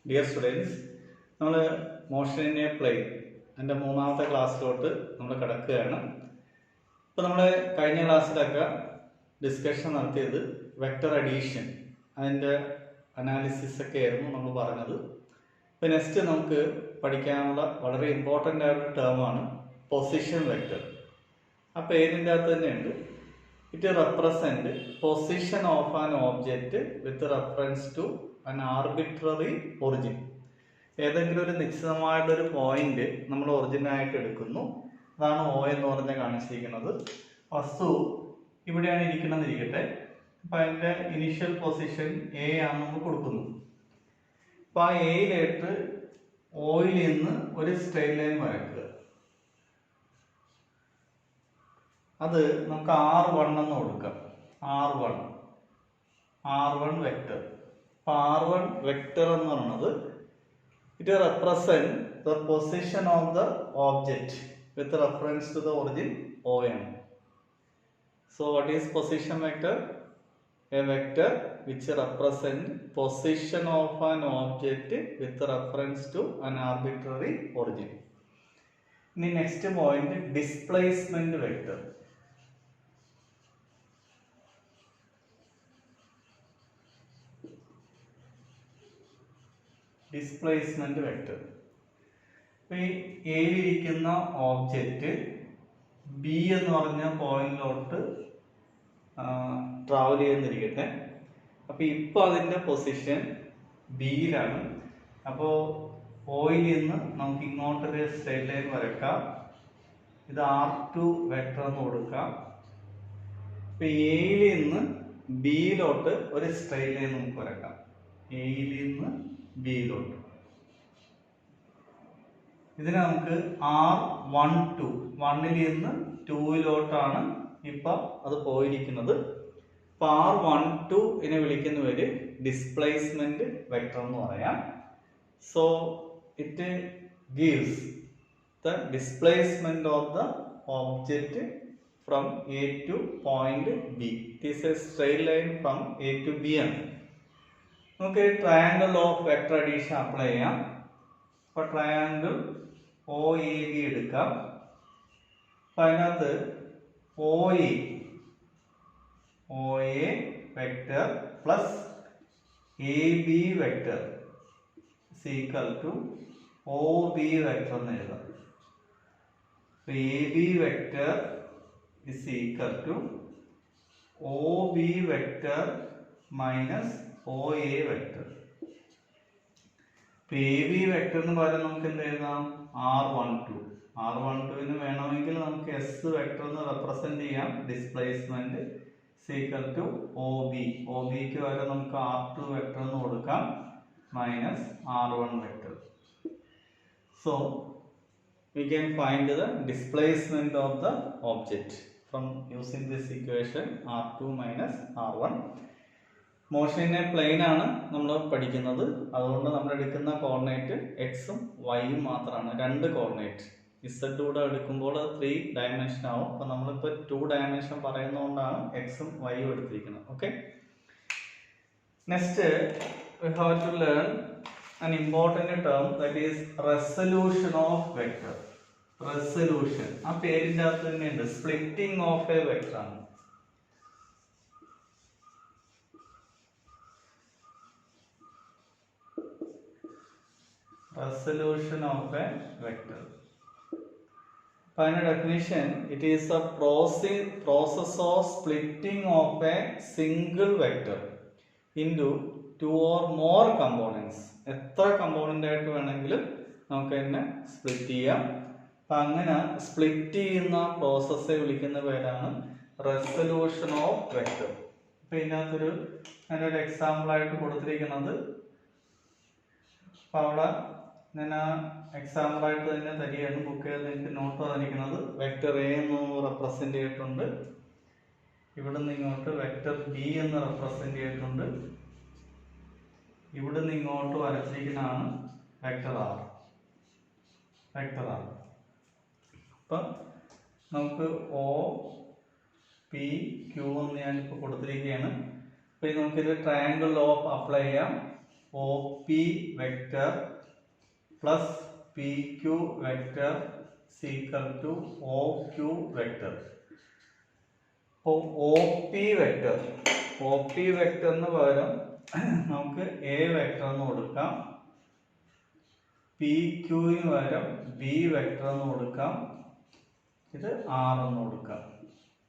Dear students, നമ്മൾ motion in a plain അതിൻ്റെ മൂന്നാമത്തെ ക്ലാസ്സിലോട്ട് നമ്മൾ കിടക്കുകയാണ്. ഇപ്പോൾ നമ്മൾ കഴിഞ്ഞ ക്ലാസ്സിലൊക്കെ ഡിസ്കഷൻ നടത്തിയത് വെക്റ്റർ അഡീഷൻ അതിൻ്റെ അനാലിസിസ് ഒക്കെ ആയിരുന്നു നമ്മൾ പറഞ്ഞത്. ഇപ്പോൾ നെക്സ്റ്റ് നമുക്ക് പഠിക്കാനുള്ള വളരെ ഇമ്പോർട്ടൻ്റ് ആയൊരു ടേമാണ് പൊസിഷൻ വെക്റ്റർ. ആ പേരിൻ്റെ അകത്ത് തന്നെയുണ്ട്. It represent position of an object with reference to an arbitrary origin. ഏതെങ്കിലും ഒരു നിശ്ചിതമായിട്ടൊരു പോയിന്റ് നമ്മൾ ഒറിജിനായിട്ട് എടുക്കുന്നു. അതാണ് O എന്ന് പറഞ്ഞ് കാണിച്ചിരിക്കുന്നത്. വസ്തു ഇവിടെയാണ് ഇരിക്കണമെന്നിരിക്കട്ടെ. അപ്പം അതിൻ്റെ ഇനീഷ്യൽ പൊസിഷൻ A ആണെന്ന് നമ്മൾ കൊടുക്കുന്നു. അപ്പം ആ എയിലേക്ക് Oയിൽ നിന്ന് ഒരു സ്ട്രെയിറ്റ് ലൈൻ വരയ്ക്കുക. അത് നമുക്ക് R1 എന്ന് കൊടുക്കാം. R1 vector. അപ്പോൾ R1 വെക്റ്റർ എന്ന് പറയുന്നത് it represent the position of the object with reference to the origin O ആണ്. So what is position vector? A vector which represent position of an object with reference to an arbitrary origin. ഇനി next point displacement vector. Displacement vector. ഈ എയിലിരിക്കുന്ന object B എന്ന് പറഞ്ഞ പോയിന്റിലോട്ട് travel ചെയ്യുന്നിരിക്കട്ടെ. അപ്പോൾ ഇപ്പോൾ അതിൻ്റെ position ബിയിലാണ്. അപ്പോൾ Oയിൽ നിന്ന് നമുക്ക് ഇങ്ങോട്ടൊരു സ്ട്രെയിറ്റ് ലൈൻ വരക്കാം. ഇത് R2 വെക്റ്റർ എന്ന് കൊടുക്കാം. ഇപ്പം എയിൽ നിന്ന് ബിയിലോട്ട് ഒരു സ്ട്രെയിറ്റ് ലൈൻ നമുക്ക് വരക്കാം. എയിൽ നിന്ന് ബിയിലോട്ട് ഇതിന് നമുക്ക് R12 1ൽ നിന്ന് 2യിലോട്ടാണ് ഇപ്പം അത് പോയിരിക്കുന്നത്. അപ്പോൾ R12 ഇതിനെ വിളിക്കുന്ന പേര് ഡിസ്പ്ലേസ്മെന്റ് വെക്റ്റർ എന്ന് പറയാം. So it gives the displacement of the object from A to point B. It is a straight line from A to B ആണ്. നമുക്ക് triangle of vector addition apply ചെയ്യാം. അപ്പോൾ ട്രയാങ്കിൾ OAB എടുക്കാം. അപ്പം അതിനകത്ത് OA vector plus AB vector equal to OB vector എന്ന് എഴുതാം. AB vector is equal to OB vector minus OA vector. AB vector എന്ന് പറയുന്നത് നമുക്ക് എന്ത് എഴുതാം? R12ന് വേണമെങ്കിൽ നമുക്ക് S വെക്റ്റർ എന്ന് റെപ്രസെന്റ് ചെയ്യാം. ഡിസ്പ്ലേസ്മെന്റ് ഈക്വൽ ടു OBക്ക് വരെ നമുക്ക് R2 വെക്റ്റർ എന്ന് കൊടുക്കാം minus R1 vector. So we can find the displacement of the object from using this equation R2 minus R1. Motion in a plane ആണ് നമ്മൾ പഠിക്കുന്നത്. അതുകൊണ്ട് നമ്മൾ എടുക്കുന്ന കോർഡിനേറ്റ് എക്സും വൈയും മാത്രമാണ്. 2 കോർഡിനേറ്റ്. ഇസഡ് കൂടെ എടുക്കുമ്പോൾ 3 ഡയമെൻഷൻ ആവും. അപ്പോൾ നമ്മളിപ്പോൾ 2 ഡയമെൻഷൻ പറയുന്നതുകൊണ്ടാണ് എക്സും വൈയും എടുത്തിരിക്കുന്നത്. Okay, next we have to learn an important term, that is resolution of vector. Resolution ആ പേരിൻ്റെ അകത്ത് തന്നെയുണ്ട്. സ്പ്ലിറ്റിംഗ് ഓഫ് എ വെക്ടർ ആണ്. Resolution of a vector. Final definition: it is a process of splitting of a single vector into 2 or more components. എത്ര component ആയിട്ട് വേണമെങ്കിലും നമുക്ക് തന്നെ സ്പ്ലിറ്റ് ചെയ്യാം. അപ്പം അങ്ങനെ സ്പ്ലിറ്റ് ചെയ്യുന്ന പ്രോസസ്സെ വിളിക്കുന്ന പേരാണ് റെസൊല്യൂഷൻ ഓഫ് വെക്ടർ. അപ്പം ഇതിനകത്തൊരു അതിനൊരു എക്സാമ്പിളായിട്ട് കൊടുത്തിരിക്കുന്നത്, അപ്പം അവിടെ ഞാൻ ആ എക്സാമ്പിളായിട്ട് തന്നെ തരികയാണ്. ബുക്ക് ചെയ്ത് എനിക്ക് നോട്ട് തന്നിരിക്കുന്നത് വെക്ടർ A എന്ന് റെപ്രസെന്റ് ചെയ്തിട്ടുണ്ട്. ഇവിടെ നിന്ന് ഇങ്ങോട്ട് വെക്ടർ B എന്ന് റെപ്രസെന്റ് ചെയ്തിട്ടുണ്ട്. ഇവിടെ നിന്ന് ഇങ്ങോട്ട് വരച്ചിരിക്കുന്നതാണ് വെക്ടർ R. അപ്പം നമുക്ക് OPQ എന്ന് ഞാനിപ്പോൾ കൊടുത്തിരിക്കുകയാണ്. അപ്പോൾ നമുക്കിത് ട്രയാങ്കിൾ ഓഫ് അപ്ലൈ ചെയ്യാം. O P vector plus P Q vector equal to O Q vector. അപ്പോൾ ഒ പി വെക്റ്ററിന് പകരം നമുക്ക് എ വെക്റ്റർ എന്ന് കൊടുക്കാം, പി ക്യൂവിന് പകരം ബി വെക്റ്റർ എന്ന് കൊടുക്കാം, ഇത് ആർ എന്ന് കൊടുക്കാം.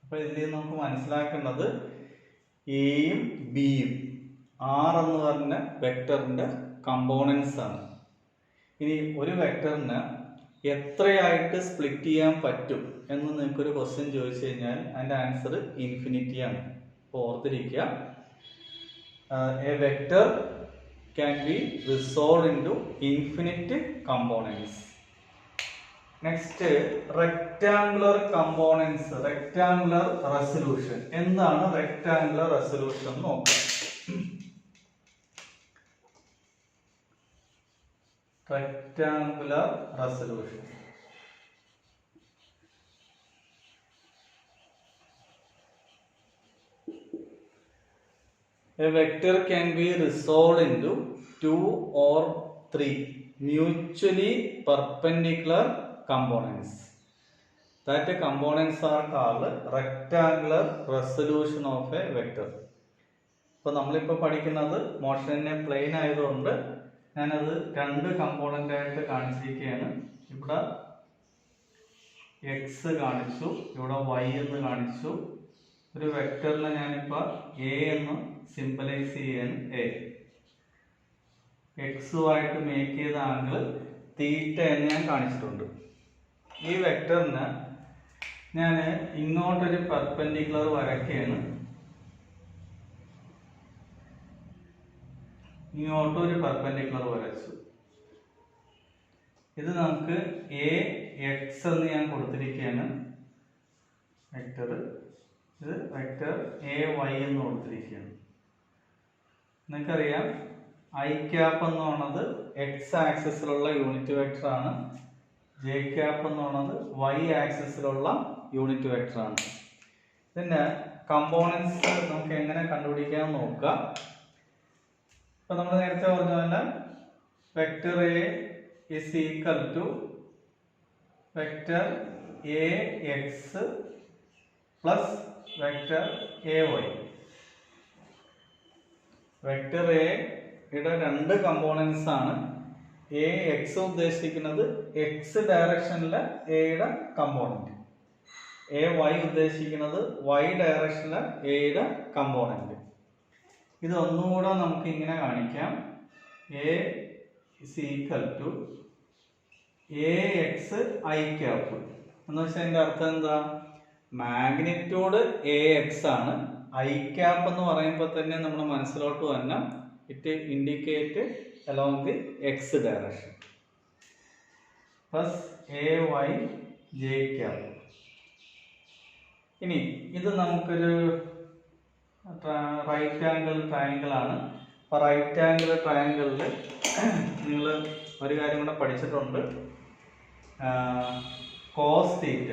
അപ്പൊ ഇതിൽ നമുക്ക് മനസ്സിലാക്കേണ്ടത് എയും ബിയും ആർ എന്ന് പറഞ്ഞ വെക്ടറിന്റെ കമ്പോണൻസ് ആണ്. ഇനി ഒരു വെക്ടറിന് എത്രയായിട്ട് സ്പ്ലിറ്റ് ചെയ്യാൻ പറ്റും എന്ന് നിങ്ങൾക്കൊരു ക്വസ്റ്റ്യൻ ചോദിച്ചു കഴിഞ്ഞാൽ അതിന്റെ ആൻസർ ഇൻഫിനിറ്റി ആണ്. അപ്പോൾ ഓർത്തിരിക്കുക, A vector can be resolved into infinite components. Next, rectangular components, rectangular resolution. എന്താണ് rectangular resolution എന്ന് നോക്കാം. Rectangular resolution. A vector can be resolved into 2 or 3 mutually perpendicular components. That components are called rectangular resolution of a vector. ഇപ്പോൾ നമ്മളിപ്പോൾ പഠിക്കുന്നത് മോഷനെ plain ആയതുകൊണ്ട് ഞാനത് രണ്ട് component ആയിട്ട് കാണിച്ചിരിക്കുകയാണ്. ഇവിടെ എക്സ് കാണിച്ചു, ഇവിടെ വൈ എന്ന് കാണിച്ചു. ഒരു വെക്ടറിനെ ഞാനിപ്പോൾ എ എന്ന് സിംബലൈസ് ചെയ്യാൻ എ എക്സുമായിട്ട് മേക്ക് ചെയ്ത ആംഗിൾ തീറ്റ എന്ന് ഞാൻ കാണിച്ചിട്ടുണ്ട്. ഈ വെക്ടറിന് ഞാൻ ഇങ്ങോട്ടൊരു പെർപെൻഡിക്കുലർ വരയ്ക്കുകയാണ്, ഇങ്ങോട്ടൊരു പെർപെൻഡിക്കുലർ വരച്ചു. ഇത് നമുക്ക് എ എക്സ് എന്ന് ഞാൻ കൊടുത്തിരിക്കുകയാണ് വെക്ടർ, ഇത് വെക്ടർ എ വൈ എന്ന് കൊടുത്തിരിക്കുകയാണ്. നിങ്ങൾക്കറിയാം ഐ ക്യാപ്പ് എന്ന് പറയുന്നത് എക്സ് ആക്സിസിലുള്ള യൂണിറ്റ് വെക്ടർ ആണ്, ജെ ക്യാപ്പ് എന്ന് പറയുന്നത് വൈ ആക്സിസിലുള്ള യൂണിറ്റ് വെക്ടർ ആണ്. ഇതിന്റെ കമ്പോണൻസ് നമുക്ക് എങ്ങനെ കണ്ടുപിടിക്കാൻ നോക്കുക. ഇപ്പൊ നമ്മൾ നേരത്തെ പറഞ്ഞ പോലെ vector A is equal to vector A X plus vector A Y. Vector എയുടെ രണ്ട് കമ്പോണൻസ് ആണ്. എ എക്സ് ഉദ്ദേശിക്കുന്നത് എക്സ് ഡയറക്ഷനിലെ എയുടെ കമ്പോണന്റ്, എ വൈ ഉദ്ദേശിക്കുന്നത് വൈ ഡയറക്ഷനിലെ എയുടെ കമ്പോണന്റ്. ഇത് ഒന്നുകൂടെ നമുക്ക് ഇങ്ങനെ കാണിക്കാം, A is equal to A X I cap എന്ന് വെച്ചാൽ അതിന്റെ അർത്ഥം എന്താ? മാഗ്നിറ്റ്യൂഡ് എ എക്സ് ആണ്, ഐ ക്യാപ്പ് എന്ന് പറയുമ്പോൾ തന്നെ നമ്മുടെ മനസ്സിലോട്ട് തന്നെ it indicate along the X direction plus A Y J cap. ഇനി ഇത് നമുക്കൊരു റൈറ്റ് ആംഗിൾ ട്രയാങ്കിൾ ആണ്. അപ്പോൾ റൈറ്റ് ആംഗിൾ ട്രയാങ്കിളിൽ നിങ്ങൾ ഒരു കാര്യം കൂടെ പഠിച്ചിട്ടുണ്ട്, cos theta.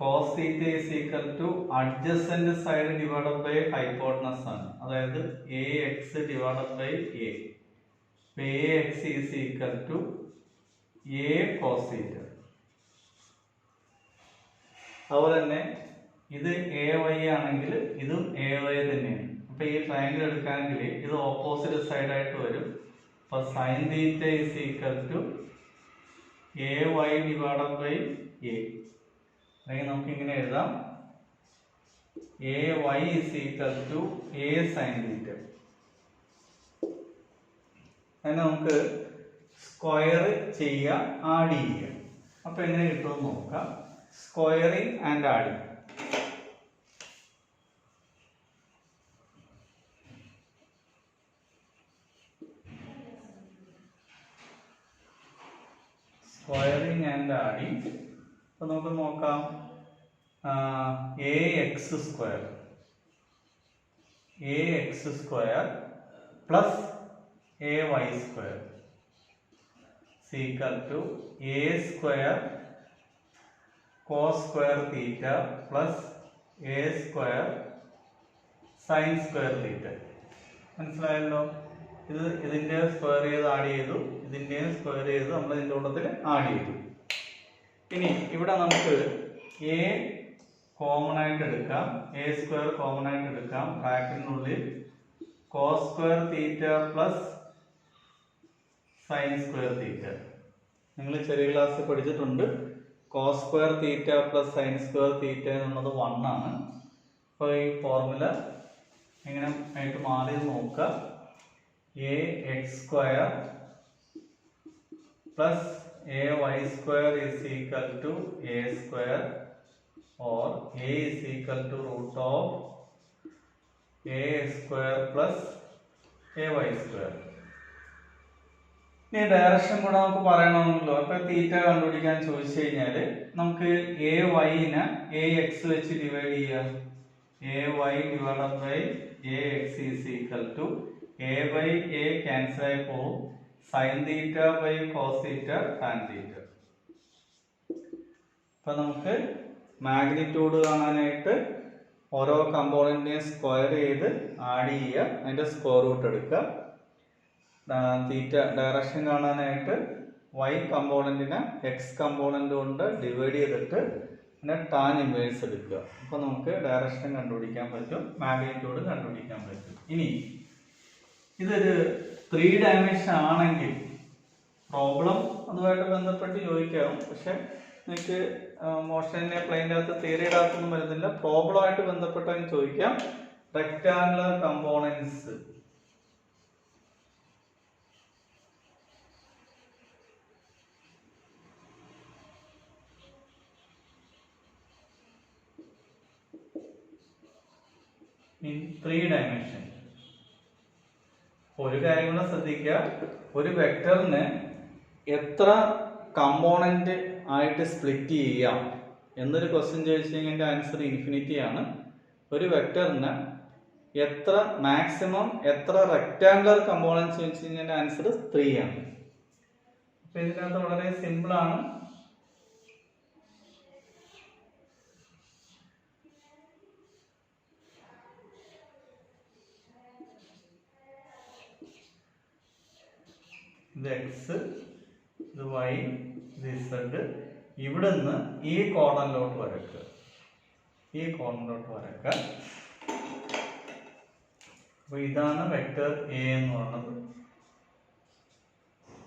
Cos theta is equal to adjacent side divided by hypotenuse ആണ്. അതായത് A X divided by A. A X is equal to A cos theta. അതുപോലെ തന്നെ ഇത് എ വൈ ആണെങ്കിൽ ഇതും എ വൈ തന്നെയാണ്. അപ്പൊ ഈ ട്രയാങ്കിൾ എടുക്കാമെങ്കിൽ ഇത് ഓപ്പോസിറ്റ് സൈഡ് ആയിട്ട് വരും. അപ്പൊ sine theta is equal to A Y divided by A. അല്ലെങ്കിൽ നമുക്ക് ഇങ്ങനെ എഴുതാം, A Y is equal to A sine theta. അതിനെ നമുക്ക് സ്ക്വയർ ചെയ്യുക, ആഡ് ചെയ്യുക. അപ്പൊ എങ്ങനെ കിട്ടുമെന്ന് നോക്കാം. Squaring and adding. Squaring and adding. അപ്പൊ നമുക്ക് നോക്കാം, A X square plus A Y square equal to A square cos square theta plus A square sine square theta. മനസ്സിലായല്ലോ? ഇതിന്റെ സ്ക്വയർ ചെയ്ത് ആഡ് ചെയ്തു, ഇതിന്റെയും സ്ക്വയർ ചെയ്ത് നമ്മൾ ഇതിന്റെ കൂട്ടത്തിൽ ആഡ് ചെയ്തു. ഇനി ഇവിടെ നമുക്ക് എ കോമൺ ആയിട്ട് എടുക്കാം, എ സ്ക്വയർ കോമൺ ആയിട്ട് എടുക്കാം. ബ്രാക്കറ്റിനുള്ളിൽ cos square theta plus sine square theta. നിങ്ങൾ ചെറിയ ക്ലാസ്സിൽ പഠിച്ചിട്ടുണ്ട്. Cos square theta plus sine square theta എന്നുള്ളത് 1 ആണ്. അപ്പോൾ ഈ ഫോർമുല എങ്ങനെ ആയിട്ട് മാറി നോക്കുക. A X square plus A Y square is equal to A square or a is equal to root of a square plus ay square. ഇനി direction കൂടെ നമുക്ക് പറയണമെന്നല്ലോ. അപ്പൊ തീറ്റ കണ്ടുപിടിക്കാൻ ചോദിച്ചു കഴിഞ്ഞാൽ നമുക്ക് എ വൈനെ എ എക്സ് വെച്ച് ഡിവൈഡ് ചെയ്യാം. A Y divided by A X is equal to A by A cancel ആയി പോകും. Sine theta by cos theta tan theta. അപ്പൊ നമുക്ക് മാഗ്നിറ്റ്യൂഡ് കാണാനായിട്ട് ഓരോ കമ്പോണന്റിനെയും സ്ക്വയർ ചെയ്ത് ആഡ് ചെയ്യുക, അതിന്റെ സ്ക്വയർ റൂട്ട് എടുക്കുക. തീറ്റ ഡയറക്ഷൻ കാണാനായിട്ട് y കമ്പോണന്റിനെ എക്സ് കമ്പോണന്റ് കൊണ്ട് ഡിവൈഡ് ചെയ്തിട്ട് പിന്നെ ടാൻ ഇൻവേഴ്സ് എടുക്കുക. അപ്പോൾ നമുക്ക് ഡയറക്ഷൻ കണ്ടുപിടിക്കാൻ പറ്റും, മാഗ്നിറ്റ്യൂഡ് കണ്ടുപിടിക്കാൻ പറ്റും. ഇനി ഇതൊരു 3 ഡയമെൻഷൻ ആണെങ്കിൽ പ്രോബ്ലം അതുമായിട്ട് ബന്ധപ്പെട്ട് ചോദിക്കാം. പക്ഷെ നിങ്ങൾക്ക് മോഷനെ പ്ലെയിൻ്റെ അകത്ത് തിയറിയുടെ അകത്തൊന്നും വരുന്നില്ല. പ്രോബ്ലമായിട്ട് ബന്ധപ്പെട്ടാൽ ചോദിക്കാം. Rectangular components in 3 dimension. ഒരു കാര്യം കൂടെ ശ്രദ്ധിക്കുക. ഒരു വെക്ടറിന് എത്ര കമ്പോണന്റ് ആയിട്ട് സ്പ്ലിറ്റ് ചെയ്യാം എന്നൊരു ക്വസ്റ്റ്യൻ ചോദിച്ചു കഴിഞ്ഞാൽ എൻ്റെ ആൻസർ ഇൻഫിനിറ്റി ആണ്. ഒരു വെക്ടറിന് എത്ര മാക്സിമം എത്ര റെക്ടാങ്കുലർ കമ്പോണൻസ് ചോദിച്ചു കഴിഞ്ഞാൽ എൻ്റെ ആൻസർ 3 ആണ്. അപ്പൊ ഇതിനകത്ത് വളരെ സിമ്പിൾ ആണ്. ഇത് എക്സ്, ഇത് വൈ, ഇത് ഇസഡ്. ഇവിടെ നിന്ന് ഈ കോർണറിലോട്ട് വരക്കുക, ഈ കോർണറിലോട്ട് വരക്കുക. അപ്പൊ ഇതാണ് വെക്ടർ എ എന്ന് പറയുന്നത്.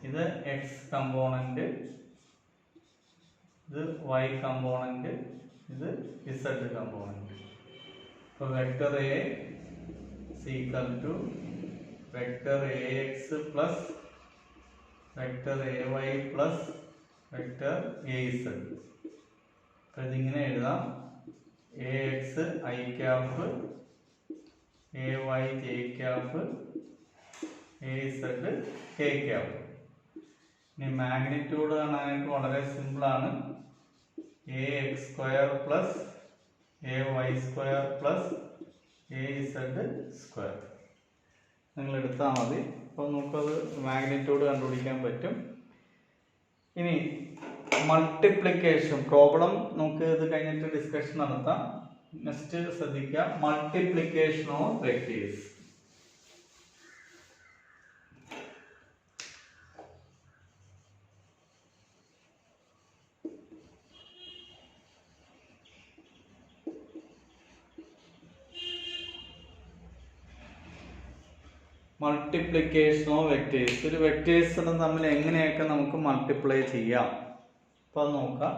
ഇത് എക്സ് കമ്പോണന്റ്, ഇത് വൈ കമ്പോണന്റ്, ഇത് ഇസഡ് കമ്പോണന്റ്. അപ്പൊ vector A equal to vector A X plus vector A Y plus vector A Z. അപ്പം ഇതിങ്ങനെ എഴുതാം. A X I cap, A Y J cap, A Z K cap. ഇനി magnitude കാണാനായിട്ട് വളരെ സിമ്പിളാണ്. A X square plus A Y square plus A Z square നിങ്ങൾ എടുത്താൽ മതി. അപ്പോൾ നമുക്കത് മാഗ്നിറ്റ്യൂഡ് കണ്ടുപിടിക്കാൻ പറ്റും. ഇനി മൾട്ടിപ്ലിക്കേഷൻ പ്രോബ്ലം നമുക്ക് ഇത് കഴിഞ്ഞിട്ട് ഡിസ്കഷൻ നടത്താം. നെക്സ്റ്റ് ശ്രദ്ധിക്കുക, multiplication of vectors. Multiplication of vectors. ഒരു വെക്ടേഴ്സിനെ തമ്മിൽ എങ്ങനെയൊക്കെ നമുക്ക് മൾട്ടിപ്ലൈ ചെയ്യാം. അപ്പോൾ അത് നോക്കാം.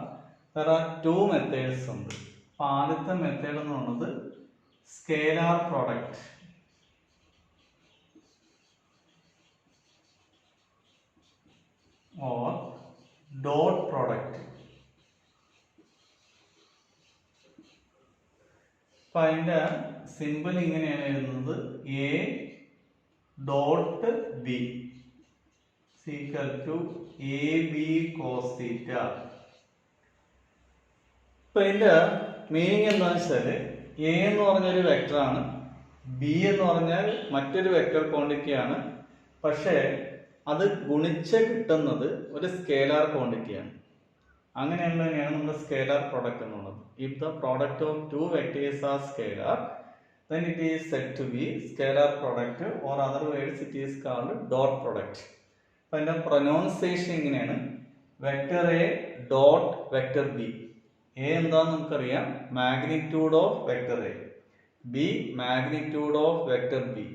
there are 2 മെത്തേഡ്സ് ഉണ്ട്. അപ്പോൾ ആദ്യത്തെ മെത്തേഡ് എന്ന് പറയുന്നത് scalar product. Or dot product. അപ്പം അതിൻ്റെ സിമ്പിൾ ഇങ്ങനെയാണ് എഴുതുന്നത്. A dot B equal to A B cos theta. ഇപ്പൊ ഇതിന്റെ മീനിങ് എന്താണെന്ന് വെച്ചാൽ എ എന്ന് പറഞ്ഞൊരു വെക്ടറാണ്, ബി എന്ന് പറഞ്ഞാൽ മറ്റൊരു വെക്ടർ ക്വാണ്ടിറ്റിയാണ്. പക്ഷേ അത് ഗുണിച്ച് കിട്ടുന്നത് ഒരു സ്കേലാർ ക്വാണ്ടിറ്റിയാണ്. അങ്ങനെയുള്ളതിനെയാണ് നമ്മൾ സ്കേലാർ പ്രോഡക്റ്റ് എന്നുള്ളത്. If the product of 2 vectors R scalar, then it is said to be scalar product, or otherwise it is called dot product. അപ്പോൾ അതിൻ്റെ പ്രൊനൗൺസിയേഷൻ ഇങ്ങനെയാണ്: vector A dot vector B. A എന്താണെന്ന് നമുക്കറിയാം, magnitude of vector A. B magnitude of vector B.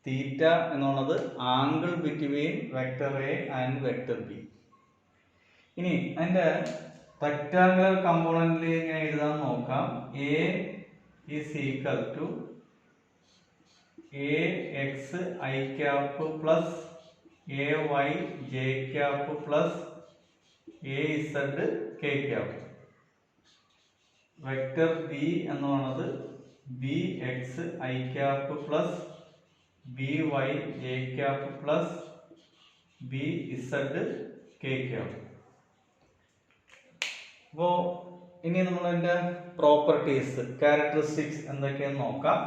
Theta എന്നുള്ളത് angle between vector A and vector B. ഇനി അതിൻ്റെ rectangular കമ്പോണന്റിൽ ഇങ്ങനെ എഴുതാൻ നോക്കാം. A is equal to A X I cap plus A Y J cap plus A Z K cap. Vector B എന്ന് പറയുന്നത് B X I cap plus B Y J cap plus B Z K cap. അപ്പോൾ ഇനി നമ്മളതിൻ്റെ properties, characteristics എന്തൊക്കെയെന്ന് നോക്കാം.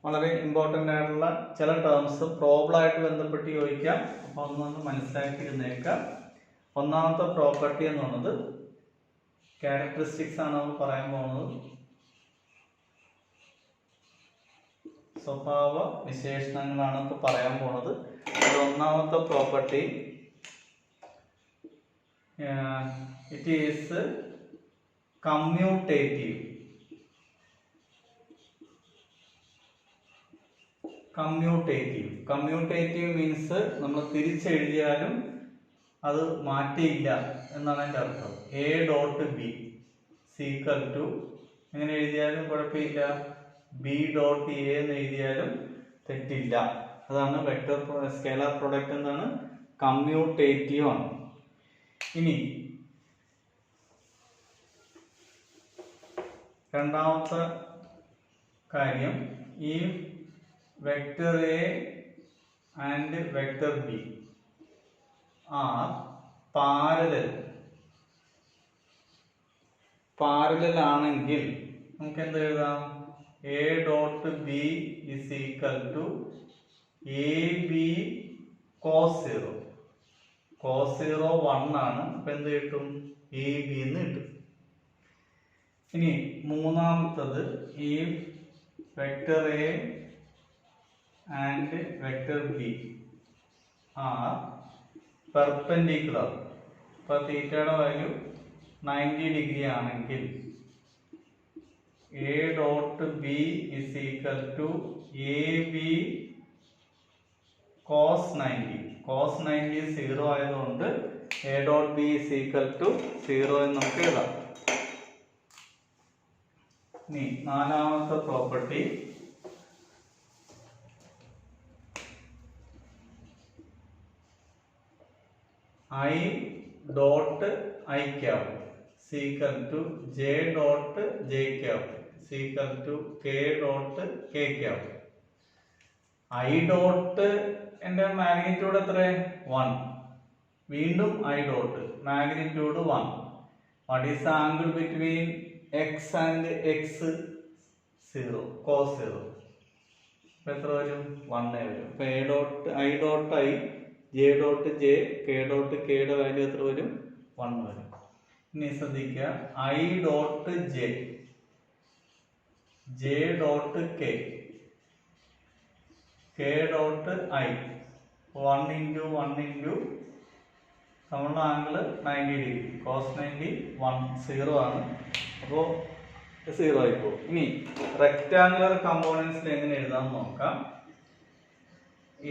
വളരെ important ആയിട്ടുള്ള ചില terms പ്രോബ്ലമായിട്ട് ബന്ധപ്പെട്ട് ചോദിക്കാം. അപ്പോൾ അതൊന്ന് മനസ്സിലാക്കിയിരുന്നേക്കാം. ഒന്നാമത്തെ പ്രോപ്പർട്ടി എന്ന് പറയുന്നത് ക്യാരക്ടറിസ്റ്റിക്സ് ആണ് നമ്മൾ പറയാൻ പോകുന്നത്. സ്വഭാവ വിശേഷണങ്ങളാണ് ഇപ്പോൾ പറയാൻ പോകുന്നത്. അത് ഒന്നാമത്തെ property, it is commutative. Commutative means നമ്മൾ തിരിച്ചെഴുതിയാലും അത് മാറ്റിയില്ല എന്നാണ് അതിൻ്റെ അർത്ഥം. A dot B is equal to, എങ്ങനെ എഴുതിയാലും കുഴപ്പമില്ല, ബി ഡോട്ട് എ എന്ന് എഴുതിയാലും തെറ്റില്ല. അതാണ് വെക്ടർ സ്കേലാർ പ്രൊഡക്റ്റ്. എന്താണ്? കമ്മ്യൂട്ടേറ്റീവ് ആണ്. ഇനി രണ്ടാമത്തെ കാര്യം, ഈ vector A and vector B are parallel ആണെങ്കിൽ നമുക്ക് എന്ത് എഴുതാം? A dot B is equal to A B cos 0. Cos 0 1 ആണ്. അപ്പം എന്ത് കിട്ടും? എ ബി എന്ന് കിട്ടും. ഇനി മൂന്നാമത്തത്, ഈ vector A and vector B are perpendicular. ഇപ്പോൾ തീറ്റയുടെ വാല്യൂ 90 ഡിഗ്രി ആണെങ്കിൽ A dot B is equal to A B cos 90. Cos 90 0 ആയതുകൊണ്ട് A dot B is equal to 0 എന്ന് നമുക്ക് എഴുതാം. ഇനി നാലാമത്തെ property, I dot I cap is equal to J dot J cap is equal to K dot K cap. I dot എൻ്റെ magnitude എത്ര? 1. വീണ്ടും I dot magnitude 1. What is the angle between X and X? 0. Cos 0. ഇപ്പം എത്ര വരും? 1 വരും. ഇപ്പം A dot I dot I, J dot J, K dot കെയുടെ value എത്ര വരും? 1 വരും. ഇനി ശ്രദ്ധിക്കുക, I dot J, J dot K, K dot I. 1 into 1 into നമ്മളുടെ ആംഗിള് 90 ഡിഗ്രി. കോസ് 90 1 0 ആണ്. അപ്പോൾ 0 ആയിപ്പോകും. ഇനി റെക്ടാങ്കുലർ കമ്പോണൻസിൽ എങ്ങനെ എഴുതാൻ നോക്കാം.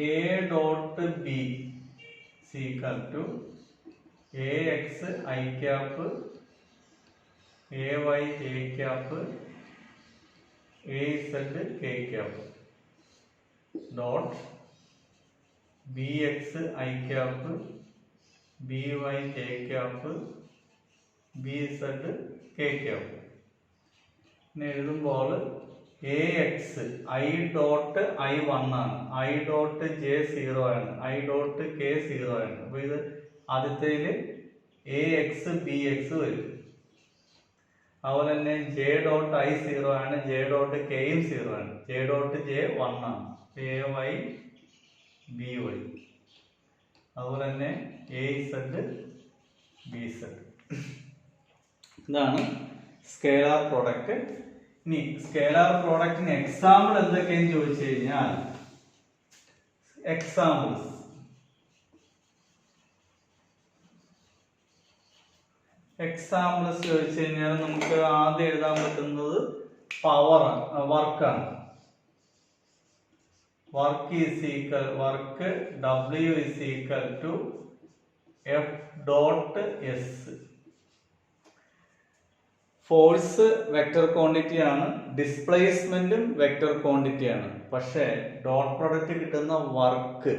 A dot B is equal to A X I cap A Y J cap A Z K cap dot B X I cap B Y J cap B Z K cap. പിന്നെ എഴുതുമ്പോൾ A X I dot I 1 ആണ്, I dot J 0 ആണ്, I dot K 0 ആണ്. അപ്പോൾ ഇത് ആദ്യത്തേല് A X B X വരും. അതുപോലെ തന്നെ ജെ ഡോട്ട് ഐ 0 ആണ്, ജെ ഡോട്ട് കെയും 0 ആണ്, ജെ ഡോട്ട് ജെ 1 ആണ്, എ വൈ ബി വൈ. അതുപോലെ തന്നെ എ ഇസഡ് ബി ഇസഡ്. ഇതാണ് സ്കേലാർ പ്രോഡക്റ്റ്. ഇനി സ്കേലാർ പ്രോഡക്റ്റിന് എക്സാമ്പിൾ എന്തൊക്കെയെന്ന് ചോദിച്ചു കഴിഞ്ഞാൽ എക്സാമ്പിൾസ് ചോദിച്ചു കഴിഞ്ഞാൽ നമുക്ക് ആദ്യം എഴുതാൻ പറ്റുന്നത് വർക്കാണ്. Work W is equal to F dot S. Force vector quantity ആണ്, ഡിസ്പ്ലേസ്മെന്റും വെക്ടർ ക്വാണ്ടിറ്റി ആണ്. പക്ഷേ ഡോട്ട് പ്രോഡക്റ്റ് കിട്ടുന്ന വർക്ക്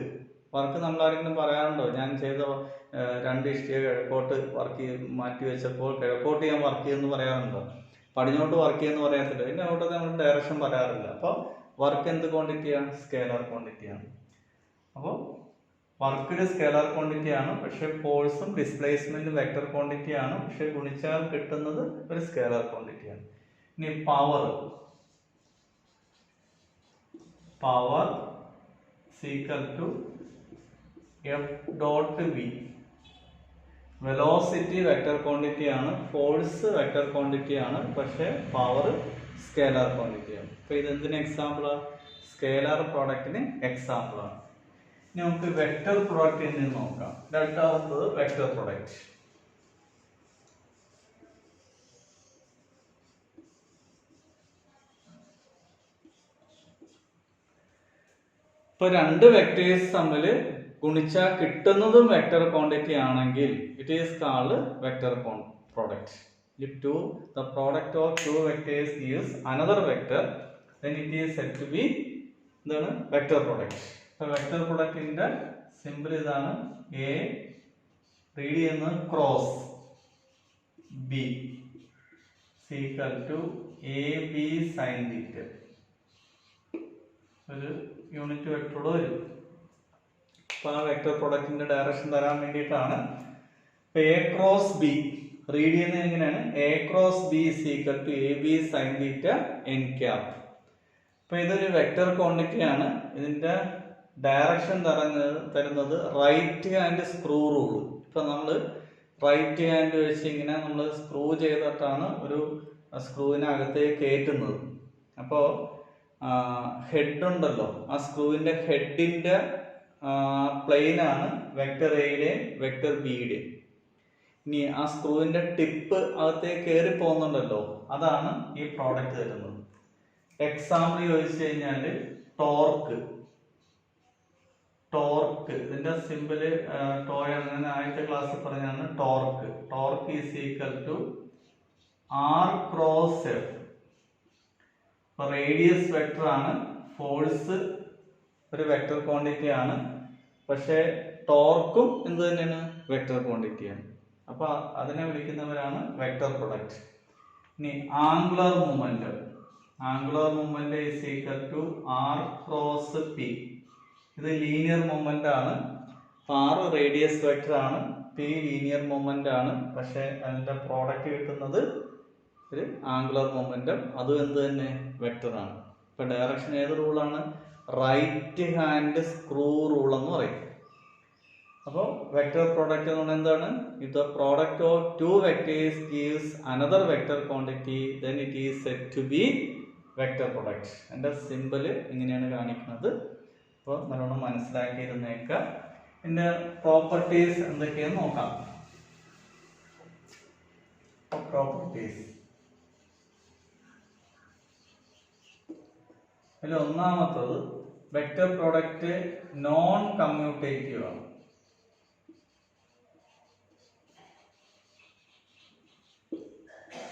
നമ്മൾ ആരെങ്കിലും പറയാറുണ്ടോ? ഞാൻ ചെയ്ത 2 ഇഷ്ടിക കിഴക്കോട്ട് മാറ്റി വെച്ചപ്പോൾ കിഴക്കോട്ട് ഞാൻ വർക്ക് ചെയ്യുമെന്ന് പറയാറുണ്ടോ? പടിഞ്ഞോട്ട് വർക്ക് ചെയ്യുമെന്ന് പറയത്തില്ല. ഇതിന്റെ അങ്ങോട്ട് നമ്മൾ ഡയറക്ഷൻ പറയാറില്ല. അപ്പോൾ വർക്ക് എന്ത് ക്വാണ്ടിറ്റിയാണ്? സ്കേലാർ ക്വാണ്ടിറ്റിയാണ്. അപ്പോൾ വർക്ക് സ്കേലാർ ക്വാണ്ടിറ്റി ആണ്, പക്ഷെ ഫോഴ്സും ഡിസ്പ്ലേസ്മെന്റും വെക്ടർ ക്വാണ്ടിറ്റി ആണ്, പക്ഷെ ഗുണിച്ചാൽ കിട്ടുന്നത് ഒരു സ്കേലാർ ക്വാണ്ടിറ്റി ആണ്. ഇനി power equal to F dot V. Velocity vector quantity ആണ്, ഫോഴ്സ് വെക്ടർ ക്വാണ്ടിറ്റി ആണ്, പക്ഷെ പവർ സ്കേലാർ ക്വാണ്ടിറ്റി ആണ്. അപ്പൊ ഇത് എന്തിന് എക്സാമ്പിളാണ്? സ്കേലാർ പ്രോഡക്റ്റിന് എക്സാമ്പിൾ ആണ്. ഇനി നമുക്ക് വെക്ടർ പ്രോഡക്റ്റിൽ നിന്ന് നോക്കാം. രണ്ടാമത്തത് വെക്ടർ പ്രോഡക്റ്റ്. ഇപ്പൊ 2 വെക്ടേഴ്സ് തമ്മിൽ ഗുണിച്ചാൽ കിട്ടുന്നതും വെക്ടർ ക്വാണ്ടിറ്റി ആണെങ്കിൽ it is called vector product. If the product of 2 vectors gives another vector, then it is said to be എന്താണ്? Vector product. അപ്പൊ വെക്ടർ പ്രോഡക്റ്റിന്റെ സിമ്പിൾ ഇതാണ്. A റീഡ് ചെയ്യുന്ന cross B equal to AB sin θ. ഒരു unit വെക്ടറോട് വരും. അപ്പൊ ആ vector പ്രോഡക്റ്റിന്റെ direction തരാൻ വേണ്ടിയിട്ടാണ്. A ക്രോസ് B റീഡ് ചെയ്യുന്നത് എങ്ങനെയാണ്? A cross B equal to AB sin θ n cap. അപ്പൊ ഇതൊരു വെക്ടർ ക്വാണ്ടിറ്റി ആണ്. ഇതിന്റെ ഡയറക്ഷൻ തരുന്നത് റൈറ്റ് ഹാൻഡ് സ്ക്രൂ റൂൾ. ഇപ്പൊ നമ്മൾ റൈറ്റ് ഹാൻഡ് വെച്ച് ഇങ്ങനെ നമ്മൾ സ്ക്രൂ ചെയ്തിട്ടാണ് ഒരു സ്ക്രൂവിനകത്തേക്ക് കയറ്റുന്നത്. അപ്പോൾ ഹെഡ് ഉണ്ടല്ലോ, ആ സ്ക്രൂവിന്റെ ഹെഡിന്റെ പ്ലെയിനാണ് വെക്ടർ എയുടെയും വെക്ടർ ബിയുടെയും. ഇനി ആ സ്ക്രൂവിന്റെ ടിപ്പ് അകത്തേക്ക് കയറി പോകുന്നുണ്ടല്ലോ, അതാണ് ഈ പ്രോഡക്റ്റ് തരുന്നത്. എക്സാമ്പിൾ ചോദിച്ചു കഴിഞ്ഞാല് ടോർക്ക് ഇതിന്റെ സിമ്പിള് ടോയാണ്. ഞാൻ ആദ്യത്തെ ക്ലാസ്സിൽ പറഞ്ഞാണ് torque is equal to R cross F. Radius vector ആണ്, ഫോഴ്സ് ഒരു വെക്ടർ ക്വാണ്ടിറ്റി ആണ്, പക്ഷെ ടോർക്കും എന്ത് തന്നെയാണ്? വെക്ടർ ക്വാണ്ടിറ്റിയാണ്. അപ്പൊ അതിനെ വിളിക്കുന്നവരാണ് വെക്ടർ പ്രൊഡക്റ്റ്. ഇനി angular movement is equal to R cross P. ഇത് ലീനിയർ മൂവ്മെന്റ് ആണ്. R റേഡിയസ് വെക്ടർ ആണ്, P ലീനിയർ മൂവ്മെന്റ് ആണ്, പക്ഷെ അതിന്റെ പ്രോഡക്റ്റ് കിട്ടുന്നത് ഒരു ആംഗുലർ മൊമെന്റം, അതും എന്ത് തന്നെ? വെക്ടർ ആണ്. ഇപ്പൊ ഡയറക്ഷൻ ഏത് റൂളാണ്? റൈറ്റ് ഹാൻഡ് സ്ക്രൂ റൂൾ എന്ന് പറയും. അപ്പോൾ വെക്ടർ പ്രോഡക്റ്റ് എന്ന് പറഞ്ഞാൽ എന്താണ്? If the product of 2 vectors gives another vector quantity, then it is said to be vector product. എൻ്റെ സിമ്പിൾ ഇങ്ങനെയാണ് കാണിക്കുന്നത്. അപ്പോൾ നല്ലോണം മനസ്സിലാക്കിയിരുന്നേക്കാം. ഇതിന്റെ പ്രോപ്പർട്ടീസ് എന്തൊക്കെയാന്ന് നോക്കാം. പ്രോപ്പർട്ടീസ് അതിൽ ഒന്നാമത്തത് വെക്ടർ പ്രോഡക്റ്റ് നോൺ കമ്മ്യൂട്ടേറ്റീവ് ആണ്.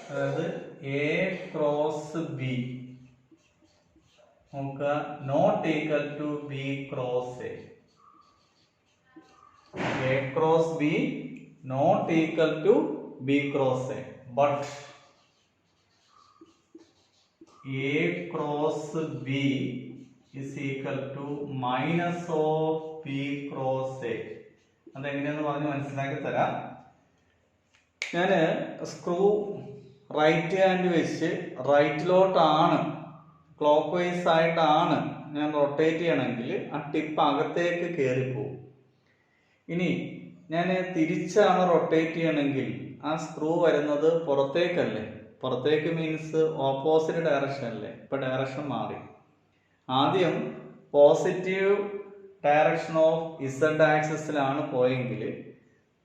അതായത് A ക്രോസ് B നോക്കുക, not equal to B cross A. A cross B not equal to B cross A, but A cross B is equal to minus of B cross A. അതെങ്ങനെയാന്ന് പറഞ്ഞ് മനസ്സിലാക്കി തരാം. ഞാൻ screw right hand വെച്ച് റൈറ്റിലോട്ടാണ്, clock vice ആയിട്ടാണ് ഞാൻ rotate ചെയ്യണമെങ്കിൽ ആ ടിപ്പ് അകത്തേക്ക് കയറിപ്പോവും. ഇനി ഞാൻ തിരിച്ചാണ് റൊട്ടേറ്റ് ചെയ്യണമെങ്കിൽ ആ സ്ക്രൂ വരുന്നത് പുറത്തേക്കല്ലേ, പുറത്തേക്ക് മീൻസ് ഓപ്പോസിറ്റ് ഡയറക്ഷൻ അല്ലേ, ഇപ്പൊ ഡയറക്ഷൻ മാറി. ആദ്യം പോസിറ്റീവ് ഡയറക്ഷൻ ഓഫ് ഇസഡ് ആക്സിസിലാണ് പോയെങ്കിൽ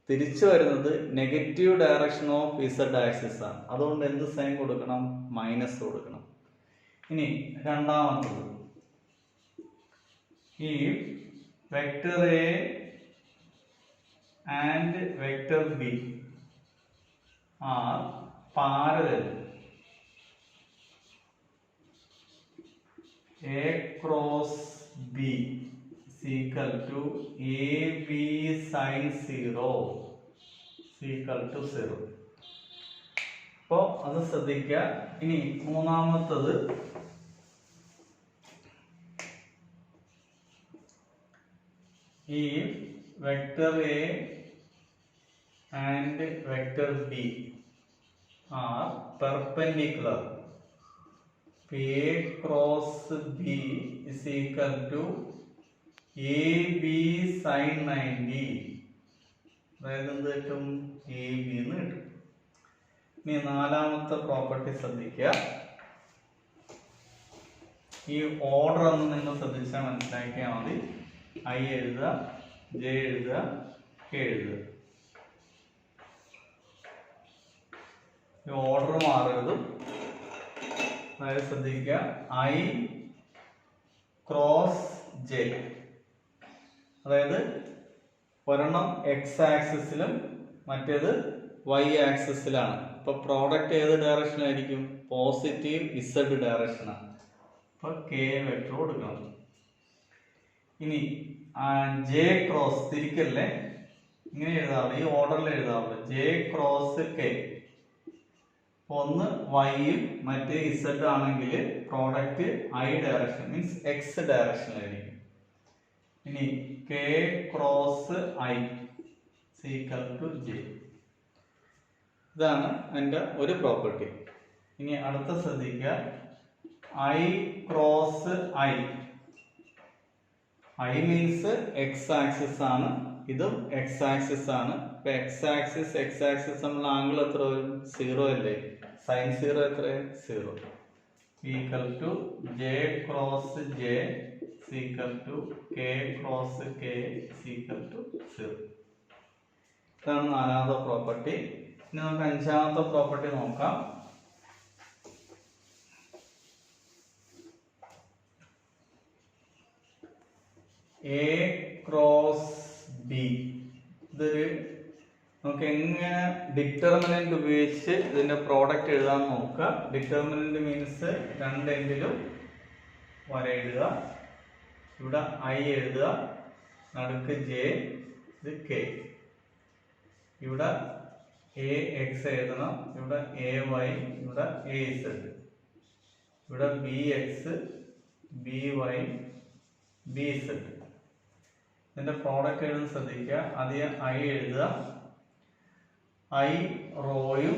തിരിച്ചു വരുന്നത് negative direction of Z axis ആണ്. അതുകൊണ്ട് എന്ത് സൈൻ കൊടുക്കണം? മൈനസ് കൊടുക്കണം. ഇനി രണ്ടാമത്തത്, ഈ vector A and vector B are parallel, A cross B is equal to AB sin 0 is equal to 0. അപ്പോൾ അത് ശ്രദ്ധിക്കുക. ഇനി മൂന്നാമത്തത്, ഈ vector A and vector B are perpendicular, A cross B is equal to AB sin 90. അതായത് എന്ത് കിട്ടും? AB എന്ന് കിട്ടും. ഇനി നാലാമത്തെ പ്രോപ്പർട്ടി ശ്രദ്ധിക്കുക. ഈ ഓർഡർ ഒന്ന് നിങ്ങൾ ശ്രദ്ധിച്ചാൽ മനസ്സിലാക്കിയാൽ മതി. I എഴുതുക, J എഴുതുക, K എഴുതുക. ഈ ഓർഡർ മാറരുത്. അതായത് ശ്രദ്ധിക്കുക, I ക്രോസ് J, അതായത് ഒരെണ്ണം എക്സ് ആക്സിസിലും മറ്റേത് വൈ ആക്സിസിലാണ്. ഇപ്പൊ പ്രോഡക്റ്റ് ഏത് ഡയറക്ഷനായിരിക്കും? Positive Z ഡയറക്ഷനാണ്. അപ്പൊ കെ വെക്ടർ കൊടുക്കണം. ഇനി ജെ ക്രോസ്, തിരിക്കല്ലേ, ഇങ്ങനെ എഴുതാറുള്ളൂ, ഈ ഓർഡറിൽ എഴുതാറുള്ളൂ. ജെ ക്രോസ് കെ, ഒന്ന് വൈയും മറ്റേ ഇസഡ് ആണെങ്കിൽ product I direction means X ഡയറക്ഷനിലായിരിക്കും. ഇനി K cross I equal to J. ഇതാണ് എൻ്റെ ഒരു പ്രോപ്പർട്ടി. ഇനി അടുത്ത ശ്രദ്ധിക്കുക, I cross I. I means X axis ആണ്, ഇതും എക്സ് ആക്സിസ് ആണ്. ഇപ്പൊ എക്സ് ആക്സിസ് നമ്മൾ ആംഗിൾ എത്ര വരും? 0 അല്ലേ? സൈൻ 0 എത്ര? 0. Equal to J cross J equal to K cross K equal to 0. ഇതാണ് നാലാമത്തെ പ്രോപ്പർട്ടി. ഇനി നമുക്ക് അഞ്ചാമത്തെ പ്രോപ്പർട്ടി നോക്കാം. എ ക്രോസ് ബി, ഇതൊരു നമുക്ക് എങ്ങനെ ഡിറ്റർമിനന്റ് ഉപയോഗിച്ച് ഇതിന്റെ പ്രോഡക്റ്റ് എഴുതാൻ നോക്കുക. ഡിറ്റർമിനന്റ് മീൻസ് രണ്ട് എൻഡിലും വര എഴുതുക, ഇവിടെ ഐ എഴുതുക, നടുക്ക് ജെ, ഇത് കെ, ഇവിടെ എ എക്സ് എഴുതണം, ഇവിടെ എ വൈ, ഇവിടെ എ ഇസഡ്, ഇവിടെ B X, B Y, B Z. ഇതിന്റെ പ്രോഡക്റ്റ് എഴുതുന്ന ശ്രദ്ധിക്കുക. ആദ്യം ഐ എഴുതുക, ഐ റോയും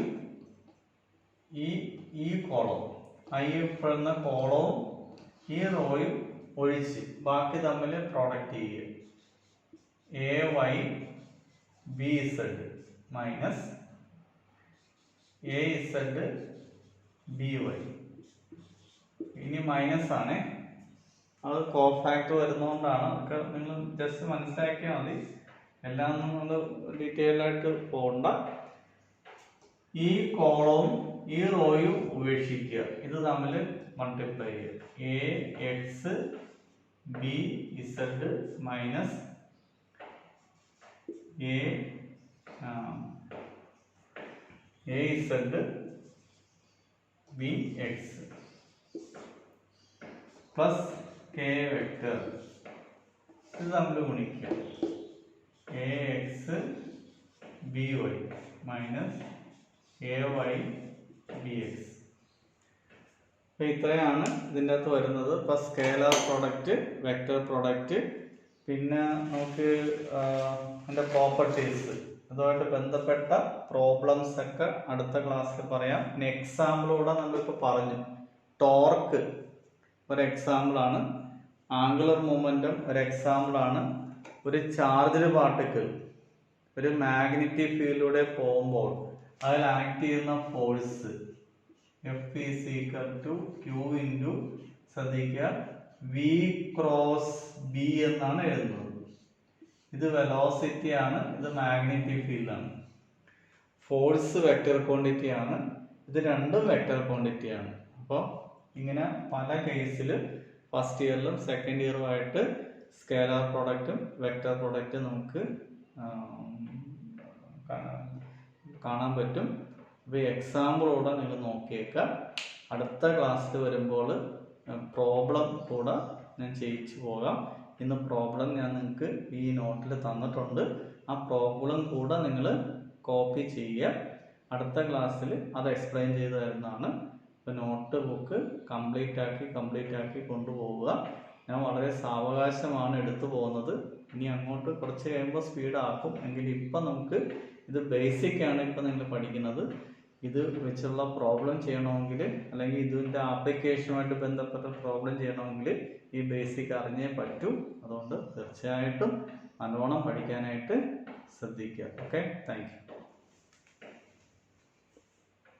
ഈ കോളവും, ഐ പെടുന്ന കോളവും ഈ റോയും ഒഴിച്ച് ബാക്കി തമ്മിൽ പ്രോഡക്റ്റ് ചെയ്യുക. A Y B Z minus A Z B Y. ഇനി മൈനസ് ആണ്, അത് കോഫാക്ട് വരുന്നതുകൊണ്ടാണ്. അതൊക്കെ നിങ്ങൾ ജസ്റ്റ് മനസ്സിലാക്കിയാൽ മതി, എല്ലാം നമ്മൾ ഡീറ്റെയിൽ ആയിട്ട് പോകണ്ട. ഈ കോളവും ഈ റോയും ഉപേക്ഷിക്കുക, ഇത് തമ്മിൽ മൾട്ടിപ്ലൈ ചെയ്യുക. A X B Z minus A Z B X plus K vector, ഇത് തമ്മിൽ ഗുണിക്കുക. A X B Y minus A Y B X. അപ്പൊ ഇത്രയാണ് ഇതിൻ്റെ അകത്ത് വരുന്നത്. ഇപ്പൊ സ്കേലാർ പ്രോഡക്റ്റ്, വെക്ടർ പ്രോഡക്റ്റ്, പിന്നെ നമുക്ക് അതിൻ്റെ പ്രോപ്പർട്ടീസ്, അതുമായിട്ട് ബന്ധപ്പെട്ട പ്രോബ്ലംസ് ഒക്കെ അടുത്ത ക്ലാസ്സിൽ പറയാം. പിന്നെ എക്സാമ്പിളൂടെ നമ്മളിപ്പോൾ പറഞ്ഞു. ടോർക്ക് ഒരു എക്സാമ്പിളാണ്, ആംഗുലർ മൊമെന്റം ഒരു എക്സാമ്പിളാണ്, ഒരു ചാർജ്ഡ് പാർട്ടിക്കിൾ ഒരു മാഗ്നറ്റിക് ഫീൽഡിലൂടെ പോകുമ്പോൾ അതിൽ ആക്ട് ചെയ്യുന്ന force F is equal to Q into ശ്രദ്ധിക്കുക വി ക്രോസ് ബി എന്നാണ് എഴുതുന്നത്. ഇത് വെലോസിറ്റി ആണ്, ഇത് മാഗ്നറ്റിക് ഫീൽഡ് ആണ്. ഫോഴ്സ് വെക്റ്റർ ക്വാണ്ടിറ്റി ആണ്, ഇത് രണ്ടും വെക്റ്റർ ക്വാണ്ടിറ്റി ആണ്. അപ്പോൾ ഇങ്ങനെ പല കേസിൽ ഫസ്റ്റ് ഇയറിലും സെക്കൻഡ് ഇയറും ആയിട്ട് സ്കേലാർ പ്രോഡക്റ്റും വെക്റ്റർ പ്രോഡക്റ്റും നമുക്ക് കാണാൻ പറ്റും. അപ്പോൾ ഈ എക്സാമ്പിളോടെ നിങ്ങൾ നോക്കിയേക്കാം. അടുത്ത ക്ലാസ്സിൽ വരുമ്പോൾ പ്രോബ്ലം കൂടെ ഞാൻ ചെയ്യിച്ചു പോകാം. ഇന്ന് പ്രോബ്ലം ഞാൻ നിങ്ങൾക്ക് ഈ നോട്ടിൽ തന്നിട്ടുണ്ട്. ആ പ്രോബ്ലം കൂടെ നിങ്ങൾ കോപ്പി ചെയ്യുക. അടുത്ത ക്ലാസ്സിൽ അത് എക്സ്പ്ലെയിൻ ചെയ്ത് തരുന്നതാണ്. ഇപ്പോൾ നോട്ട് ബുക്ക് കംപ്ലീറ്റ് ആക്കി കൊണ്ടുപോവുക. ഞാൻ വളരെ സാവകാശമാണ് എടുത്തു പോകുന്നത്. ഇനി അങ്ങോട്ട് കുറച്ച് കഴിയുമ്പോൾ സ്പീഡാക്കും. എങ്കിൽ ഇപ്പം നമുക്ക് ഇത് ബേസിക് ആണ് ഇപ്പം നിങ്ങൾ പഠിക്കുന്നത്. ഇത് വെച്ചുള്ള പ്രോബ്ലം ചെയ്യണമെങ്കിൽ അല്ലെങ്കിൽ ഇതിൻ്റെ ആപ്ലിക്കേഷനുമായിട്ട് ബന്ധപ്പെട്ട പ്രോബ്ലം ചെയ്യണമെങ്കിൽ ഈ ബേസിക് അറിഞ്ഞേ പറ്റൂ. അതുകൊണ്ട് തീർച്ചയായിട്ടും നല്ലോണം പഠിക്കാനായിട്ട് ശ്രദ്ധിക്കുക. Okay, thank you.